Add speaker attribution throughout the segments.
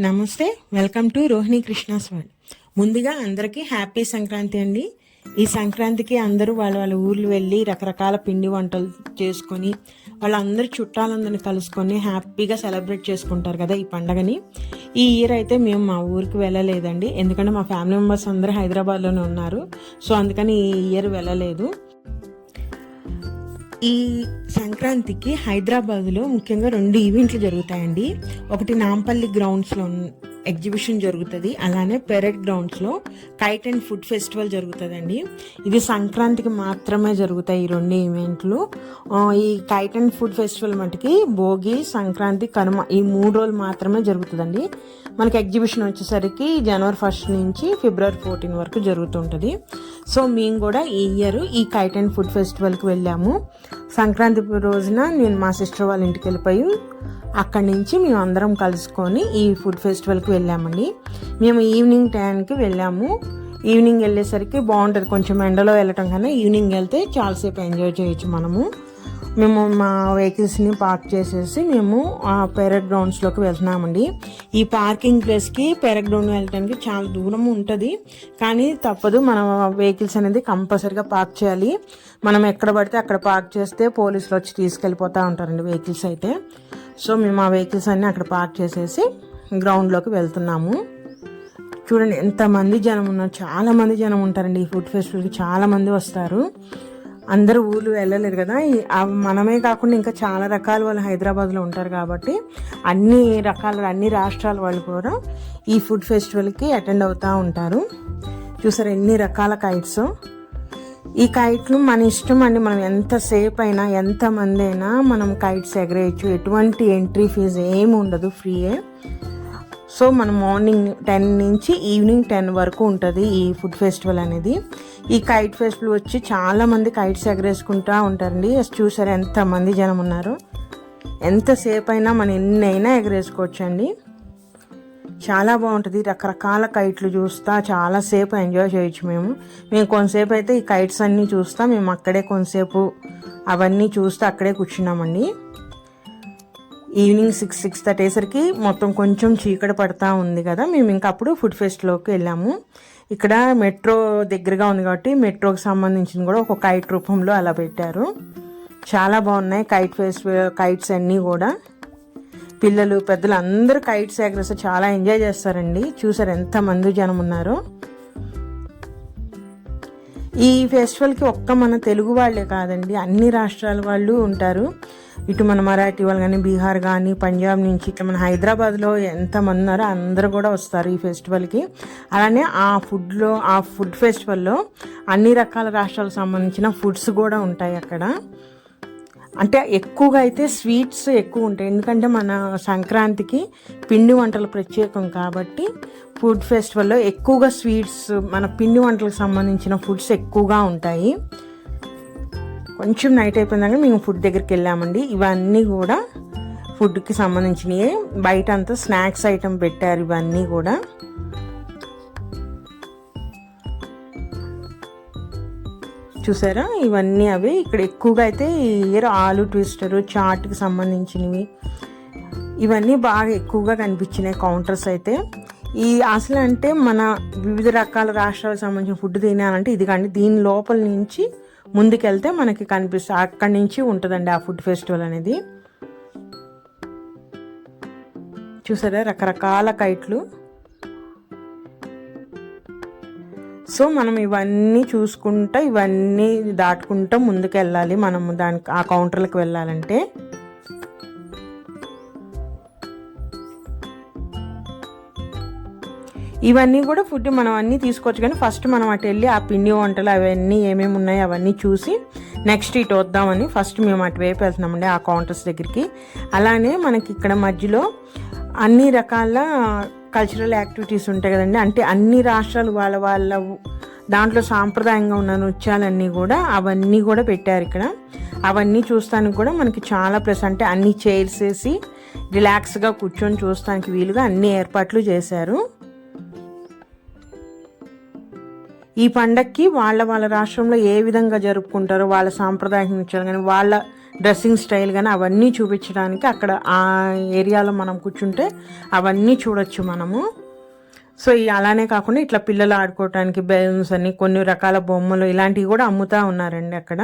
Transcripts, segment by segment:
Speaker 1: నమస్తే, welcome to Rohini Krishna's world. ముందుగా అందరికీ హ్యాపీ సంక్రాంతి అండి. ఈ సంక్రాంతికి అందరూ వాళ్ళ ఊర్లు వెళ్ళి రకరకాల పిండి వంటలు చేసుకొని వాళ్ళందరూ చుట్టాలందరినీ కలుసుకొని హ్యాపీగా సెలబ్రేట్ చేసుకుంటారు కదా ఈ పండగని. ఈ ఇయర్ అయితే మేము మా ఊరికి వెళ్ళలేదండి, ఎందుకంటే మా ఫ్యామిలీ మెంబర్స్ అందరూ హైదరాబాద్లోనే ఉన్నారు. సో అందుకని ఈ ఇయర్ వెళ్ళలేదు. ఈ సంక్రాంతికి హైదరాబాద్లో ముఖ్యంగా 2 ఈవెంట్లు జరుగుతాయండి. ఒకటి నాంపల్లి గ్రౌండ్స్లో ఎగ్జిబిషన్ జరుగుతుంది, అలానే పెరెడ్ గ్రౌండ్స్లో కైట్ అండ్ ఫుడ్ ఫెస్టివల్ జరుగుతుందండి. ఇది సంక్రాంతికి మాత్రమే జరుగుతాయి ఈ 2 ఈవెంట్లు. ఈ కైట్ అండ్ ఫుడ్ ఫెస్టివల్ మటుకి భోగి, సంక్రాంతి, కనుమ ఈ 3 రోజులు మాత్రమే జరుగుతుందండి. మనకి ఎగ్జిబిషన్ వచ్చేసరికి జనవరి 1 నుంచి ఫిబ్రవరి 14 వరకు జరుగుతుంటుంది. సో మేము కూడా ఈ ఇయర్ ఈ కైట్ అండ్ ఫుడ్ ఫెస్టివల్కి వెళ్ళాము. సంక్రాంతి రోజున నేను మా సిస్టర్ వాళ్ళ ఇంటికి వెళ్ళిపోయి అక్కడి నుంచి మేము అందరం కలుసుకొని ఈ ఫుడ్ ఫెస్టివల్కి వెళ్ళామండి. మేము ఈవినింగ్ టైంకి వెళ్ళాము. ఈవినింగ్ వెళ్ళేసరికి బాగుంటుంది, కొంచెం ఎండలో వెళ్ళటం కన్నా ఈవినింగ్ వెళ్తే చాలాసేపు ఎంజాయ్ చేయొచ్చు మనము. మేము మా వెహికల్స్ని పార్క్ చేసేసి మేము ఆ పెరెడ్ గ్రౌండ్స్లోకి వెళ్తున్నామండి. ఈ పార్కింగ్ ప్లేస్కి పెరెడ్ గ్రౌండ్ వెళ్ళడానికి చాలా దూరం ఉంటుంది, కానీ తప్పదు, మన వెహికల్స్ అనేది కంపల్సరీగా పార్క్ చేయాలి. మనం ఎక్కడ పడితే అక్కడ పార్క్ చేస్తే పోలీసులు వచ్చి తీసుకెళ్ళిపోతూ ఉంటారండి వెహికల్స్ అయితే. సో మేము ఆ వెహికల్స్ అన్నీ అక్కడ పార్క్ చేసేసి గ్రౌండ్లోకి వెళ్తున్నాము. చూడండి ఎంతమంది జనం ఉన్నారు, చాలామంది జనం ఉంటారండి. ఈ ఫుడ్ ఫెస్టివల్కి చాలామంది వస్తారు. అందరూ ఊళ్ళు వెళ్ళలేరు కదా, మనమే కాకుండా ఇంకా చాలా రకాల వాళ్ళు హైదరాబాద్లో ఉంటారు కాబట్టి అన్ని రాష్ట్రాల వాళ్ళు కూడా ఈ ఫుడ్ ఫెస్టివల్కి అటెండ్ అవుతూ ఉంటారు. చూసారు ఎన్ని రకాల కైట్స్. ఈ కైట్లు మన ఇష్టం అండి, మనం ఎంతసేపు అయినా ఎంతమంది అయినా మనం కైట్స్ ఎగరేయచ్చు. ఎటువంటి ఎంట్రీ ఫీజు ఏమి ఉండదు, ఫ్రీయే. సో మనం మార్నింగ్ 10 నుంచి ఈవినింగ్ 10 వరకు ఉంటుంది ఈ ఫుడ్ ఫెస్టివల్ అనేది. ఈ కైట్ ఫెస్టివల్ వచ్చి చాలామంది కైట్స్ ఎగరేసుకుంటూ ఉంటారండి. చూసారు ఎంతమంది జనం ఉన్నారు. ఎంతసేపు అయినా మనం ఎన్నైనా ఎగరేసుకోవచ్చు అండి. చాలా బాగుంటుంది, రకరకాల కైట్లు చూస్తా చాలాసేపు ఎంజాయ్ చేయొచ్చు. మేము కొంతసేపు అయితే ఈ కైట్స్ అన్నీ చూస్తా మేము అక్కడే కొంతసేపు అవన్నీ చూస్తూ అక్కడే కూర్చున్నామండి. ఈవినింగ్ 6:30 అయ్యేసరికి మొత్తం కొంచెం చీకటి పడతా ఉంది కదా, మేము ఇంకా అప్పుడు ఫుడ్ ఫెస్ట్లోకి వెళ్ళాము. ఇక్కడ మెట్రో దగ్గరగా ఉంది కాబట్టి మెట్రోకి సంబంధించిన కూడా ఒక కైట్ రూపంలో అలా పెట్టారు. చాలా బాగున్నాయి కైట్స్ అన్నీ కూడా. పిల్లలు పెద్దలు అందరూ కైట్స్ ఎగరేస్తే చాలా ఎంజాయ్ చేస్తారండి. చూసారు ఎంతమంది జనం ఉన్నారో. ఈ ఫెస్టివల్కి ఒక్క మన తెలుగు వాళ్ళే కాదండి, అన్ని రాష్ట్రాల వాళ్ళు ఉంటారు. ఇటు మన మరాఠీ వాళ్ళు కానీ, బీహార్ కానీ, పంజాబ్ నుంచి ఇట్లా మన హైదరాబాద్లో ఎంతమంది ఉన్నారో అందరూ కూడా వస్తారు ఈ ఫెస్టివల్కి. అలానే ఆ ఫుడ్ ఫెస్టివల్లో అన్ని రకాల రాష్ట్రాలకు సంబంధించిన ఫుడ్స్ కూడా ఉంటాయి అక్కడ. అంటే ఎక్కువగా అయితే స్వీట్స్ ఎక్కువ ఉంటాయి, ఎందుకంటే మన సంక్రాంతికి పిండి వంటలు ప్రత్యేకం కాబట్టి ఫుడ్ ఫెస్టివల్లో ఎక్కువగా స్వీట్స్, మన పిండి వంటలకు సంబంధించిన ఫుడ్స్ ఎక్కువగా ఉంటాయి. కొంచెం నైట్ అయిపోయిందాక మేము ఫుడ్ దగ్గరికి వెళ్ళామండి. ఇవన్నీ కూడా ఫుడ్కి సంబంధించినవి. బయట అంతా స్నాక్స్ ఐటమ్ పెట్టారు ఇవన్నీ కూడా. చూసారా ఇవన్నీ అవి. ఇక్కడ ఎక్కువగా అయితే ఆలు ట్విస్టరు, చాట్కి సంబంధించినవి ఇవన్నీ బాగా ఎక్కువగా కనిపించినాయి కౌంటర్స్ అయితే. అసలు అంటే మన వివిధ రకాల రాష్ట్రాలకు సంబంధించిన ఫుడ్ తినాలంటే ఇది కానీ, దీని లోపల నుంచి ముందుకెళ్తే మనకి కనిపిస్తుంది, అక్కడి నుంచి ఉంటుందండి ఆ ఫుడ్ ఫెస్టివల్ అనేది. చూసారా రకరకాల కైట్లు. సో మనం ఇవన్నీ చూసుకుంటా ఇవన్నీ దాటుకుంటూ ముందుకు వెళ్ళాలి మనము ఆ కౌంటర్లకు వెళ్ళాలంటే. ఇవన్నీ కూడా ఫుడ్ మనం అన్నీ తీసుకోవచ్చు, కానీ ఫస్ట్ మనం అటు వెళ్ళి ఆ పిండి వంటలు అవన్నీ ఏమేమి ఉన్నాయో అవన్నీ చూసి నెక్స్ట్ ఇటు వద్దామని ఫస్ట్ మేము అటువైపు వెళ్తున్నామండి ఆ కౌంటర్స్ దగ్గరికి. అలానే మనకి ఇక్కడ మధ్యలో అన్ని రకాల కల్చరల్ యాక్టివిటీస్ ఉంటాయి కదండి, అంటే అన్ని రాష్ట్రాలు వాళ్ళ దాంట్లో సాంప్రదాయంగా ఉన్న నృత్యాలన్నీ కూడా అవన్నీ కూడా పెట్టారు ఇక్కడ. అవన్నీ చూస్తానికి కూడా మనకి చాలా ప్లస్, అంటే అన్ని చైర్స్ వేసి రిలాక్స్గా కూర్చొని చూస్తానికి వీలుగా అన్ని ఏర్పాట్లు చేశారు. ఈ పండక్కి వాళ్ళ రాష్ట్రంలో ఏ విధంగా జరుపుకుంటారో వాళ్ళ సాంప్రదాయ నృత్యాలు కానీ వాళ్ళ డ్రెస్సింగ్ స్టైల్ కానీ అవన్నీ చూపించడానికి అక్కడ ఆ ఏరియాలో మనం కూర్చుంటే అవన్నీ చూడొచ్చు మనము. సో అలానే కాకుండా ఇట్లా పిల్లలు ఆడుకోవటానికి బెలూన్స్ అని కొన్ని రకాల బొమ్మలు ఇలాంటివి కూడా అమ్ముతూ ఉన్నారండి అక్కడ.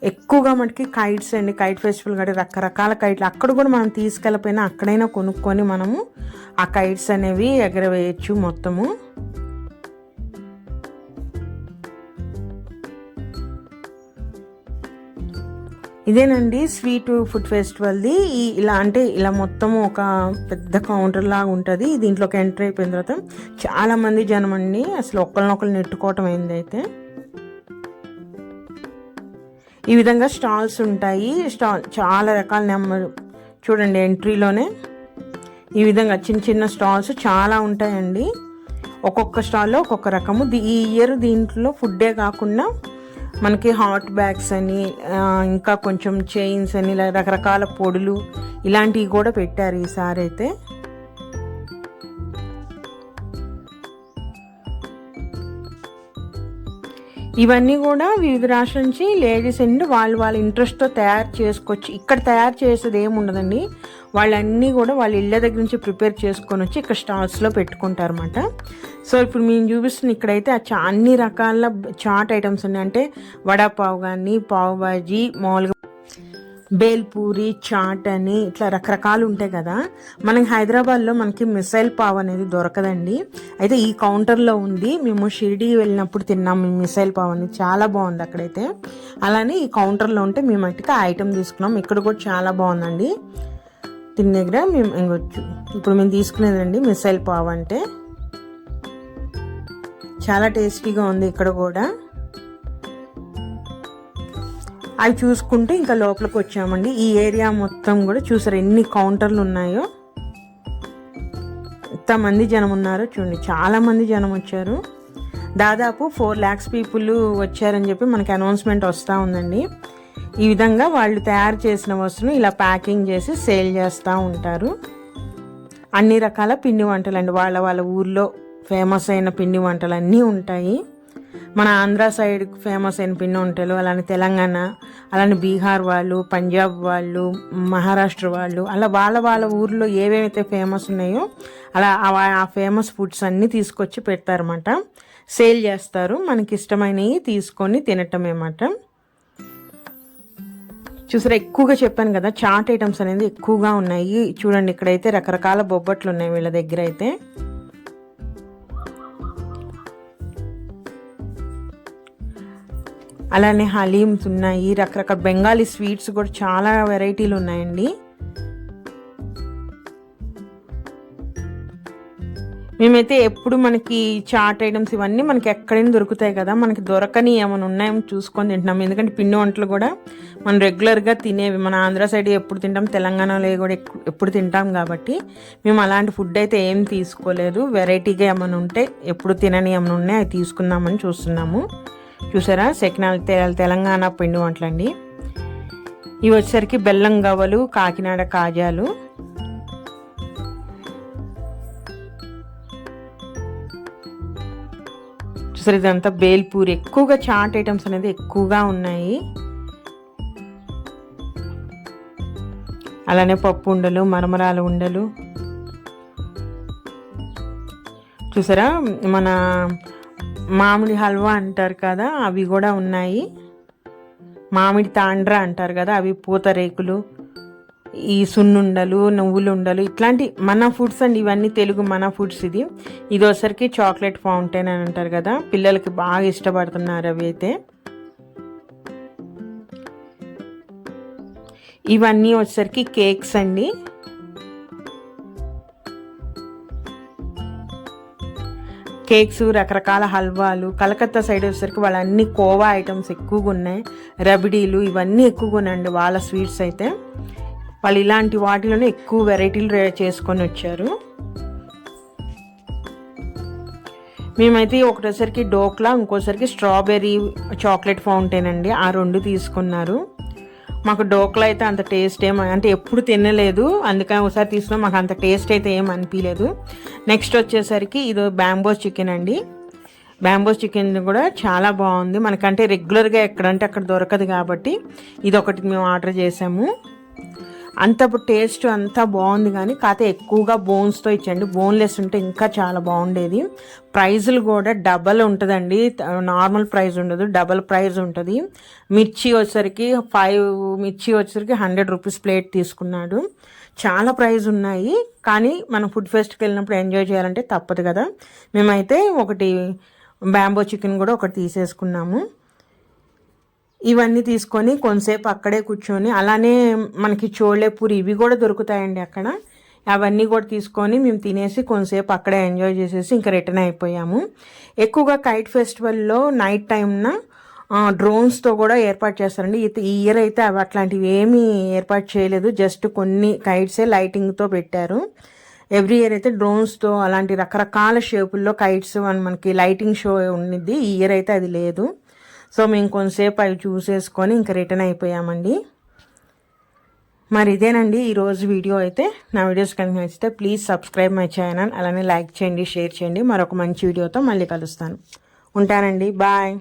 Speaker 1: ఎక్కువగా మనకి కైట్స్ అండి, కైట్ ఫెస్టివల్ కాబట్టి రకరకాల కైట్లు అక్కడ కూడా మనం తీసుకెళ్ళిపోయినా అక్కడైనా కొనుక్కొని మనము ఆ కైట్స్ అనేవి ఎగరవేయచ్చు మొత్తము. ఇదేనండి స్వీట్ ఫుడ్ ఫెస్టివల్ది. ఇలా మొత్తము ఒక పెద్ద కౌంటర్ లాగా ఉంటుంది. దీంట్లోకి ఎంటర్ అయిపోయిన తర్వాత చాలామంది జనం అండి, అసలు ఒకరినొకరు నెట్టుకోవటం అయింది. అయితే ఈ విధంగా స్టాల్స్ ఉంటాయి. చాలా రకాల నెంబర్ చూడండి, ఎంట్రీలోనే ఈ విధంగా చిన్న చిన్న స్టాల్స్ చాలా ఉంటాయండి. ఒక్కొక్క స్టాల్లో ఒక్కొక్క రకము. ఈ ఇయర్ దీంట్లో ఫుడ్డే కాకుండా మనకి హాట్ బ్యాగ్స్ అని, ఇంకా కొంచెం చైన్స్ అని, రకరకాల పొడులు ఇలాంటివి కూడా పెట్టారు ఈసారి అయితే. ఇవన్నీ కూడా వివిధ రాష్ట్రాల నుంచి లేడీస్ అండి వాళ్ళ ఇంట్రెస్ట్తో తయారు చేసుకోవచ్చు. ఇక్కడ తయారు చేసేది ఏమి ఉండదండి, వాళ్ళన్నీ కూడా వాళ్ళ ఇళ్ళ దగ్గర నుంచి ప్రిపేర్ చేసుకొని వచ్చి ఇక్కడ స్టాల్స్లో పెట్టుకుంటారు అన్నమాట. సో ఇప్పుడు మేము చూపిస్తున్న ఇక్కడైతే అన్ని రకాల చాట్ ఐటమ్స్ ఉన్నాయి. అంటే వడాపావ్ కానీ, పావ్ బాజీ, మామూలుగా బేల్పూరి, చాట్ అని ఇట్లా రకరకాలు ఉంటాయి కదా. మనకి హైదరాబాద్లో మనకి మిసైల్ పావ్ అనేది దొరకదండి. అయితే ఈ కౌంటర్లో ఉంది. మేము షిరిడి వెళ్ళినప్పుడు తిన్నాం ఈ మిసైల్ పావ్ అనేది, చాలా బాగుంది అక్కడైతే. అలానే ఈ కౌంటర్లో ఉంటే మేము మట్టికి ఆ ఐటెం తీసుకున్నాం. ఇక్కడ కూడా చాలా బాగుందండి. దీని దగ్గర మేము ఇప్పుడు మేము తీసుకునేదండి మిసైల్ పావ్. అంటే చాలా టేస్టీగా ఉంది ఇక్కడ కూడా. అవి చూసుకుంటూ ఇంకా లోపలికి వచ్చామండి. ఈ ఏరియా మొత్తం కూడా చూసారు ఎన్ని కౌంటర్లు ఉన్నాయో, ఎంతమంది జనం ఉన్నారో చూడండి. చాలా మంది జనం వచ్చారు. దాదాపు 4 lakhs పీపుల్ వచ్చారని చెప్పి మనకి అనౌన్స్మెంట్ వస్తూ ఉందండి. ఈ విధంగా వాళ్ళు తయారు చేసిన వస్తువును ఇలా ప్యాకింగ్ చేసి సేల్ చేస్తూ ఉంటారు. అన్ని రకాల పిండి వంటలు అండి, వాళ్ళ ఊర్లో ఫేమస్ అయిన పిండి వంటలు అన్నీ ఉంటాయి. మన ఆంధ్ర సైడ్ ఫేమస్ అయిన పిండి వంటలు, అలానే తెలంగాణ, అలానే బీహార్ వాళ్ళు, పంజాబ్ వాళ్ళు, మహారాష్ట్ర వాళ్ళు, అలా వాళ్ళ ఊర్లో ఏవేమైతే ఫేమస్ ఉన్నాయో అలా ఆ ఫేమస్ ఫుడ్స్ అన్నీ తీసుకొచ్చి పెడతారన్నమాట. సేల్ చేస్తారు. మనకి ఇష్టమైనవి తీసుకొని తినటం అన్నమాట. చూసారా, ఎక్కువగా చెప్పాను కదా చాట్ ఐటమ్స్ అనేది ఎక్కువగా ఉన్నాయి. చూడండి ఇక్కడైతే రకరకాల బొబ్బట్లు ఉన్నాయి వీళ్ళ దగ్గర అయితే. అలానే హలీమ్స్ ఉన్నాయి, రకరకాల బెంగాలీ స్వీట్స్ కూడా చాలా వెరైటీలు ఉన్నాయండి. మేమైతే ఎప్పుడు మనకి చాట్ ఐటమ్స్ ఇవన్నీ మనకి ఎక్కడైనా దొరుకుతాయి కదా, మనకి దొరకని ఏమైనా ఉన్నాయేమో చూసుకొని తింటున్నాం. ఎందుకంటే పిండి వంటలు కూడా మనం రెగ్యులర్గా తినేవి, మన ఆంధ్ర సైడ్ ఎప్పుడు తింటాం, తెలంగాణలో కూడా ఎప్పుడు తింటాం కాబట్టి మేము అలాంటి ఫుడ్ అయితే ఏం తీసుకోలేదు. వెరైటీగా ఏమైనా ఉంటే ఎప్పుడు తినని ఏమైనా ఉన్నాయి అవి తీసుకుందామని చూస్తున్నాము. చూసారా, సెకినాలు తెలంగాణ పిండి వంటలు అండి. ఇవి వచ్చేసరికి బెల్లం గవ్వలు, కాకినాడ కాజాలు. చూసారు, ఇదంతా బేల్పూరి. ఎక్కువగా చాట్ ఐటమ్స్ అనేది ఎక్కువగా ఉన్నాయి. అలానే పప్పు ఉండలు, మరమరాల ఉండలు. చూసారా, మన మామిడి హల్వా అంటారు కదా అవి కూడా ఉన్నాయి. మామిడి తాండ్ర అంటారు కదా అవి, పూతరేకులు, ఈ సున్నుండలు, నువ్వులు ఉండలు, ఇట్లాంటి మన ఫుడ్స్ అండి ఇవన్నీ, తెలుగు మన ఫుడ్స్. ఇది వచ్చరికి చాక్లెట్ ఫౌంటైన్ అని అంటారు కదా, పిల్లలకి బాగా ఇష్టపడుతున్నారు అవి అయితే. ఇవన్నీ వచ్చరికి కేక్స్ అండి. కేక్స్, రకరకాల హల్వాలు. కలకత్తా సైడ్ వచ్చేసరికి వాళ్ళ అన్ని కోవా ఐటమ్స్ ఎక్కువగా ఉన్నాయి, రబడీలు ఇవన్నీ ఎక్కువగా ఉన్నాయండి వాళ్ళ స్వీట్స్ అయితే. వాళ్ళు ఇలాంటి వాటిలోనే ఎక్కువ వెరైటీలు చేసుకొని వచ్చారు. మేమైతే ఒకటోసరికి డోక్లా, ఇంకోసరికి స్ట్రాబెర్రీ చాక్లెట్ ఫౌంటైన్ అండి, ఆ 2 తీసుకున్నారు. మాకు డోక్లా అయితే అంత టేస్ట్ అంటే ఎప్పుడు తినలేదు, అందుకని ఒకసారి తీసుకున్నాం, మాకు అంత టేస్ట్ అయితే ఏం అనిపించలేదు. నెక్స్ట్ వచ్చేసరికి ఇది బ్యాంబో చికెన్ అండి. బ్యాంబో చికెన్ కూడా చాలా బాగుంది, మనకంటే రెగ్యులర్గా ఎక్కడంటే అక్కడ దొరకదు కాబట్టి ఇది ఒకటి మేము ఆర్డర్ చేసాము. అంత టేస్ట్ అంతా బాగుంది, కానీ కాకపోతే ఎక్కువగా బోన్స్తో ఇచ్చండి, బోన్లెస్ ఉంటే ఇంకా చాలా బాగుండేది. ప్రైజులు కూడా డబల్ ఉంటుందండి, నార్మల్ ప్రైస్ ఉండదు, డబల్ ప్రైస్ ఉంటుంది. మిర్చి వచ్చేసరికి 5 మిర్చి వచ్చేసరికి 100 రూపీస్ ప్లేట్ తీసుకున్నాడు. చాలా ప్రైజ్ ఉన్నాయి, కానీ మనం ఫుడ్ ఫెస్ట్కి వెళ్ళినప్పుడు ఎంజాయ్ చేయాలంటే తప్పదు కదా. మేమైతే ఒకటి బ్యాంబో చికెన్ కూడా ఒకటి తీసేసుకున్నాము. ఇవన్నీ తీసుకొని కొంతసేపు అక్కడే కూర్చొని, అలానే మనకి చోళే పూరి ఇవి కూడా దొరుకుతాయండి అక్కడ, అవన్నీ కూడా తీసుకొని మేము తినేసి కొంతసేపు అక్కడే ఎంజాయ్ చేసేసి ఇంకా రిటర్న్ అయిపోయాము. ఎక్కువగా కైట్ ఫెస్టివల్లో నైట్ టైంన డ్రోన్స్తో కూడా ఏర్పాటు చేస్తారండి. ఈ ఇయర్ అయితే అవి అట్లాంటివి ఏమీ ఏర్పాటు చేయలేదు, జస్ట్ కొన్ని కైట్సే లైటింగ్తో పెట్టారు. ఎవ్రీ ఇయర్ అయితే డ్రోన్స్తో అలాంటి రకరకాల షేపుల్లో కైట్స్ మనకి లైటింగ్ షో ఉండిద్ది, ఈ ఇయర్ అయితే అది లేదు. సో మేము కొంతసేపు అవి చూసేసుకొని ఇంకా రిటర్న్ అయిపోయామండి. మరి ఇదేనండి ఈరోజు వీడియో అయితే. నా వీడియోస్ కనుక నచ్చితే ప్లీజ్ సబ్స్క్రైబ్ మై ఛానల్, అలానే లైక్ చేయండి, షేర్ చేయండి. మరొక మంచి వీడియోతో మళ్ళీ కలుస్తాను. ఉంటానండి, బాయ్.